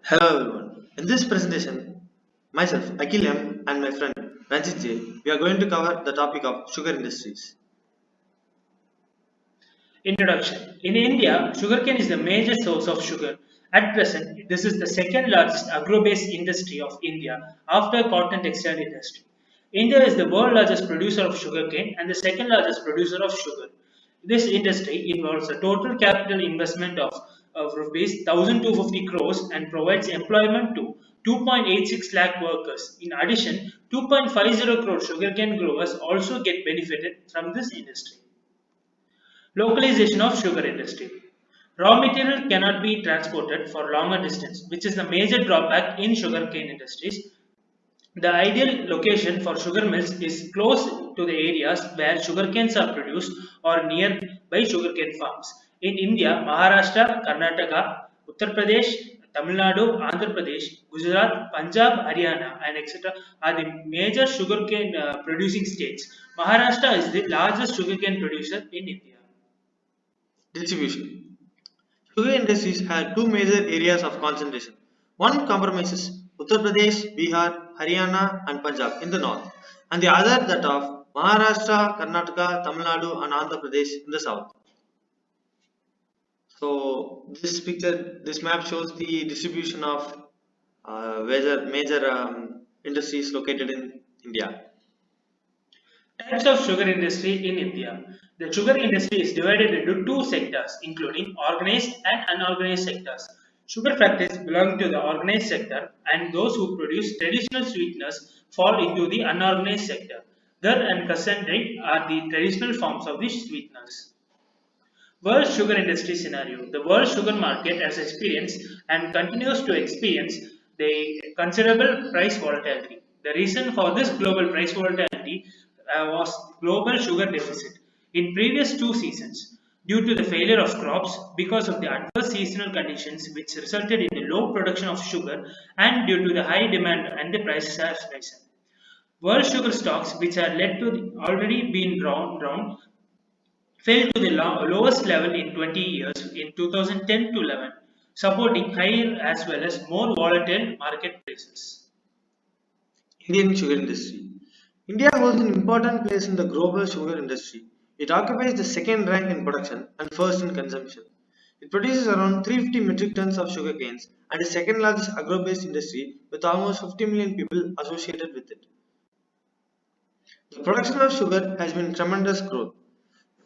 Hello everyone. In this presentation, myself, Akil M, and my friend Ranjith J, we are going to cover the topic of sugar industries. Introduction. In India, sugarcane is the major source of sugar. At present, this is the second largest agro-based industry of India after cotton textile industry. India is the world largest producer of sugarcane and the second largest producer of sugar. This industry involves a total capital investment of rupees 1250 crores and provides employment to 2.86 lakh workers. In addition, 2.50 crore sugarcane growers also get benefited from this industry. Localization of sugar industry. Raw material cannot be transported for longer distance, which is the major drawback in sugarcane industries. The ideal location for sugar mills is close to the areas where sugarcanes are produced or nearby sugarcane farms. In India, Maharashtra, Karnataka, Uttar Pradesh, Tamil Nadu, Andhra Pradesh, Gujarat, Punjab, Haryana, and etc. are the major sugarcane producing states. Maharashtra is the largest sugarcane producer in India. Distribution. Sugar industries have two major areas of concentration. One comprises Uttar Pradesh, Bihar, Haryana, and Punjab in the north, and the other that of Maharashtra, Karnataka, Tamil Nadu, and Andhra Pradesh in the south. So this map shows the distribution of major industries located in India. Types of sugar industry in India. The sugar industry is divided into two sectors, including organized and unorganized sectors. Sugar factories belong to the organized sector, and those who produce traditional sweeteners fall into the unorganized sector. Gur and concentrate are the traditional forms of these sweeteners. World sugar industry scenario. The world sugar market has experienced and continues to experience the considerable price volatility. The reason for this global price volatility was global sugar deficit. In previous two seasons, due to the failure of crops because of the adverse seasonal conditions which resulted in the low production of sugar and due to the high demand and the prices have risen. World sugar stocks, which are led to already been drawn fell to the lowest level in 20 years in 2010 to 11, supporting higher as well as more volatile market prices. Indian sugar industry. India holds an important place in the global sugar industry. It occupies the second rank in production and first in consumption. It produces around 350 metric tons of sugar canes and is second largest agro-based industry with almost 50 million people associated with it. The production of sugar has been tremendous growth.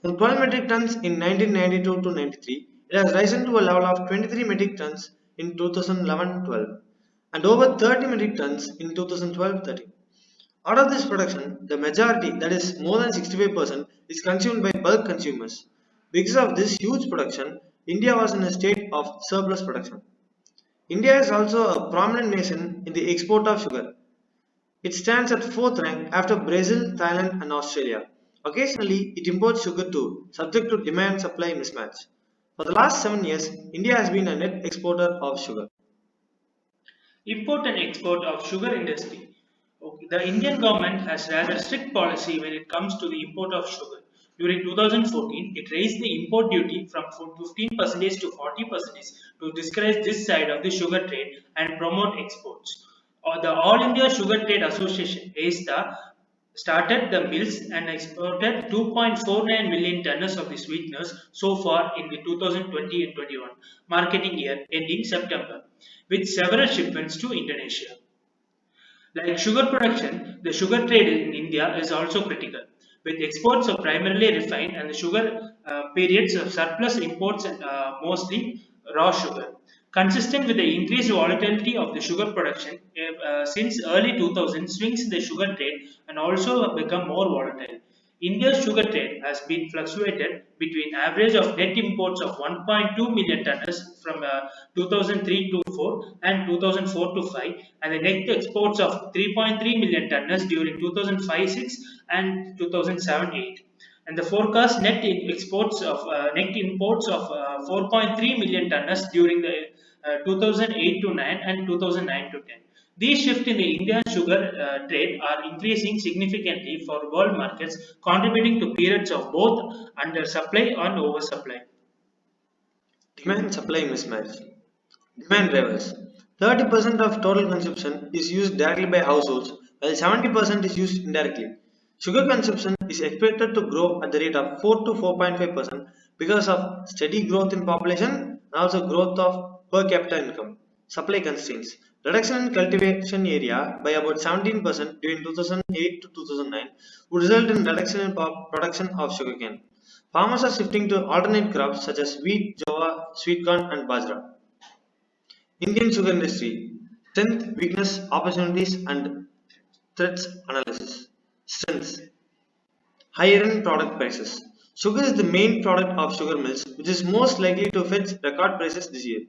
From 12 metric tons in 1992 to 93, it has risen to a level of 23 metric tons in 2011-12 and over 30 metric tons in 2012-13. Out of this production, the majority, that is more than 65%, is consumed by bulk consumers. Because of this huge production, India was in a state of surplus production. India is also a prominent nation in the export of sugar. It stands at fourth rank after Brazil, Thailand, and Australia. Occasionally, it imports sugar too, subject to demand supply mismatch. For the last 7 years, India has been a net exporter of sugar. Import and export of sugar industry. Okay, the Indian government has rather strict policy when it comes to the import of sugar. During 2014, it raised the import duty from 15% to 40% to discourage this side of the sugar trade and promote exports. The All India Sugar Trade Association (AISTA) started the mills and exported 2.49 million tons of the sweeteners so far in the 2020 and 21 marketing year ending September, with several shipments to Indonesia. Like sugar production, the sugar trade in India is also critical, with exports of primarily refined and the sugar periods of surplus imports and mostly raw sugar. Consistent with the increased volatility of the sugar production since early 2000, swings in the sugar trade and also have become more volatile. India's sugar trade has been fluctuated between average of net imports of 1.2 million tons from 2003 to 4 and 2004 to 5 and the net exports of 3.3 million tons during 2005-6 and 2007-8 and the forecast net imports of 4.3 million tons during the 2008 to 9 and 2009 to 10. These shifts in the Indian sugar trade are increasing significantly for world markets, contributing to periods of both under supply and oversupply. Demand supply mismatch. Demand drivers. 30% of total consumption is used directly by households, while 70% is used indirectly. Sugar consumption is expected to grow at the rate of 4 to 4.5% because of steady growth in population and also growth of per capita income. Supply constraints. Reduction in cultivation area by about 17% during 2008 to 2009 would result in reduction in production of sugarcane. Farmers are shifting to alternate crops such as wheat, jowar, sweet corn, and bajra. Indian sugar industry strength, weakness, opportunities, and threats analysis. Strengths higher end product prices. Sugar is the main product of sugar mills, which is most likely to fetch record prices this year.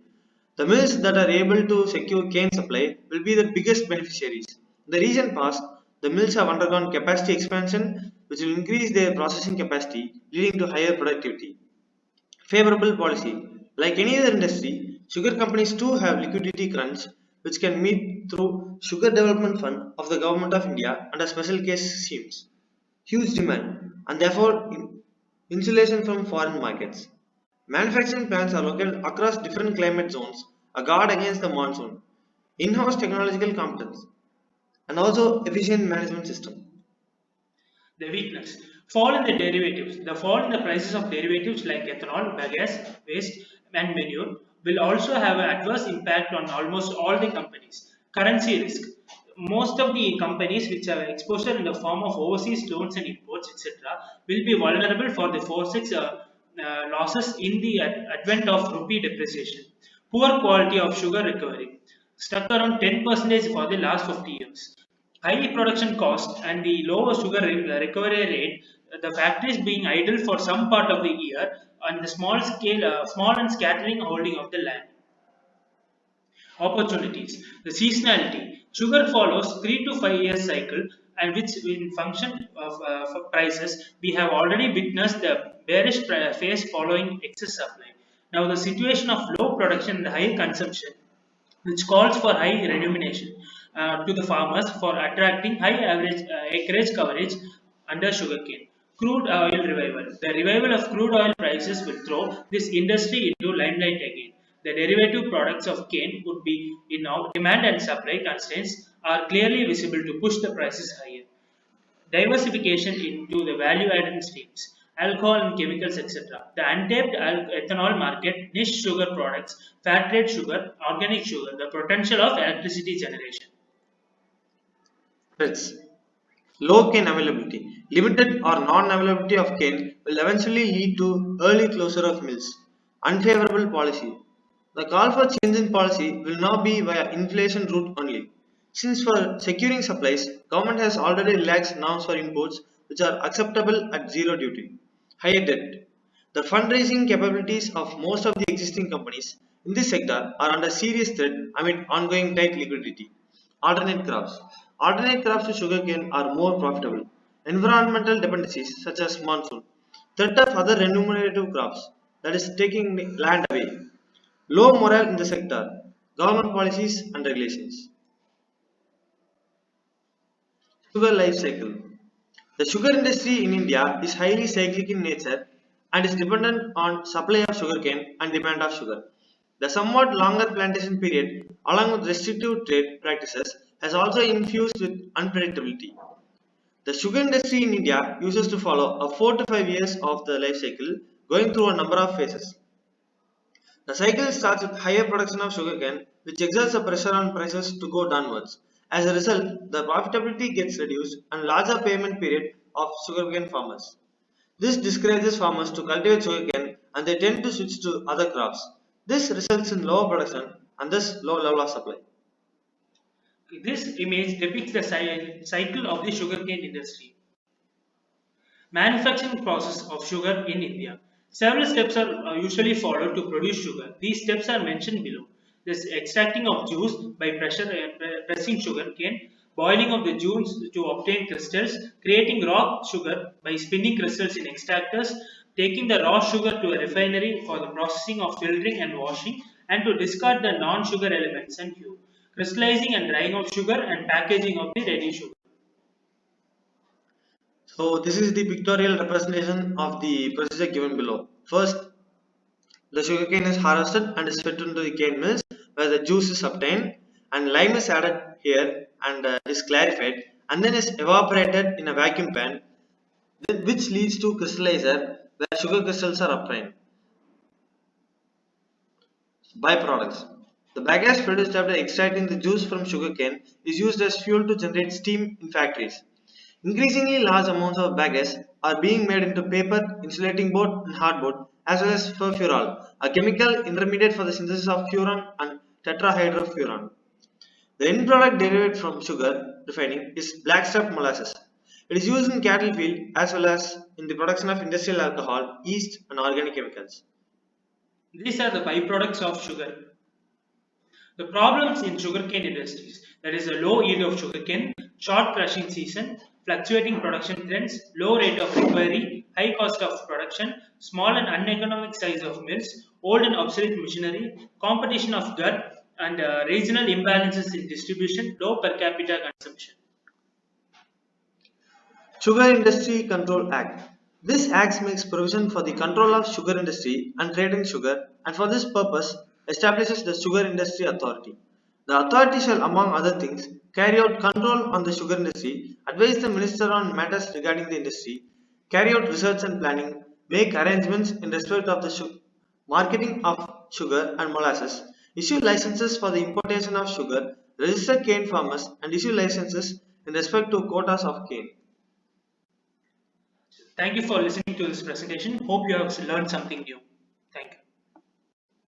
The mills that are able to secure cane supply will be the biggest beneficiaries. In the recent past, the mills have undergone capacity expansion, which will increase their processing capacity, leading to higher productivity. Favorable policy. Like any other industry, sugar companies too have liquidity crunch, which can meet through Sugar Development Fund of the Government of India under special case schemes. Huge demand and therefore insulation from foreign markets. Manufacturing plants are located across different climate zones, a guard against the monsoon. In-house technological competence and also efficient management system. The weakness. Fall in the derivatives. The fall in the prices of derivatives like ethanol, bagasse, waste, and manure will also have an adverse impact on almost all the companies. Currency risk. Most of the companies which have exposure in the form of overseas loans and imports, etc., will be vulnerable for the forex losses in the advent of rupee depreciation. Poor quality of sugar recovery, stuck around 10% for the last 50 years. High production cost and the lower sugar recovery rate, the factories being idle for some part of the year, and the small and scattering holding of the land. Opportunities. The seasonality. Sugar follows 3 to 5 years cycle, and which in function of for prices, we have already witnessed the bearish phase following excess supply. Now the situation of low production and high consumption, which calls for high remuneration to the farmers for attracting high average acreage coverage under sugarcane. Crude oil revival. The revival of crude oil prices will throw this industry into limelight again. The derivative products of cane would be in now demand and supply constraints are clearly visible to push the prices higher. Diversification into the value-added streams, alcohol and chemicals, etc. The untapped ethanol market, niche sugar products, fat rate sugar, organic sugar, the potential of electricity generation. Threats. Low cane availability. Limited or non-availability of cane will eventually lead to early closure of mills. Unfavorable policy. The call for change in policy will now be via inflation route only. Since for securing supplies, government has already relaxed norms for imports which are acceptable at zero duty. Higher debt. The fundraising capabilities of most of the existing companies in this sector are under serious threat amid ongoing tight liquidity. Alternate crops. Alternate crops to sugarcane are more profitable. Environmental dependencies such as monsoon. Threat of other remunerative crops that is taking land away. Low morale in the sector. Government policies and regulations. Sugar life cycle. The sugar industry in India is highly cyclic in nature and is dependent on supply of sugarcane and demand of sugar. The somewhat longer plantation period, along with restrictive trade practices, has also infused with unpredictability. The sugar industry in India uses to follow a 4 to 5 years of the life cycle, going through a number of phases. The cycle starts with higher production of sugarcane, which exerts a pressure on prices to go downwards. As a result, the profitability gets reduced and larger payment period of sugarcane farmers. This discourages farmers to cultivate sugarcane and they tend to switch to other crops. This results in lower production and thus low level of supply. This image depicts the cycle of the sugarcane industry. Manufacturing process of sugar in India. Several steps are usually followed to produce sugar. These steps are mentioned below. This extracting of juice by pressing sugar cane, boiling of the juice to obtain crystals, creating raw sugar by spinning crystals in extractors, taking the raw sugar to a refinery for the processing of filtering and washing, and to discard the non-sugar elements and fuel, crystallizing and drying of sugar and packaging of the ready sugar. So this is the pictorial representation of the procedure given below. First, The sugarcane is harvested and is fed into the cane mills where the juice is obtained and lime is added here and is clarified and then is evaporated in a vacuum pan which leads to crystallizer where sugar crystals are obtained. Byproducts. The bagasse produced after extracting the juice from sugarcane is used as fuel to generate steam in factories. Increasingly large amounts of bagasse are being made into paper, insulating board, and hardboard, as well as furfural, a chemical intermediate for the synthesis of furan and tetrahydrofuran. The end product derived from sugar refining is blackstrap molasses. It is used in cattle feed as well as in the production of industrial alcohol, yeast, and organic chemicals. These are the byproducts of sugar. The problems in sugarcane industries, that is a low yield of sugarcane, short crushing season, fluctuating production trends, low rate of recovery, high cost of production, small and uneconomic size of mills, old and obsolete machinery, competition of gut, and regional imbalances in distribution, low per capita consumption. Sugar Industry Control Act. This act makes provision for the control of sugar industry and trade in sugar and for this purpose establishes the Sugar Industry Authority. The authority shall among other things carry out control on the sugar industry, advise the minister on matters regarding the industry, carry out research and planning, make arrangements in respect of the marketing of sugar and molasses, issue licenses for the importation of sugar, register cane farmers and issue licenses in respect to quotas of cane. Thank you for listening to this presentation. Hope you have learned something new.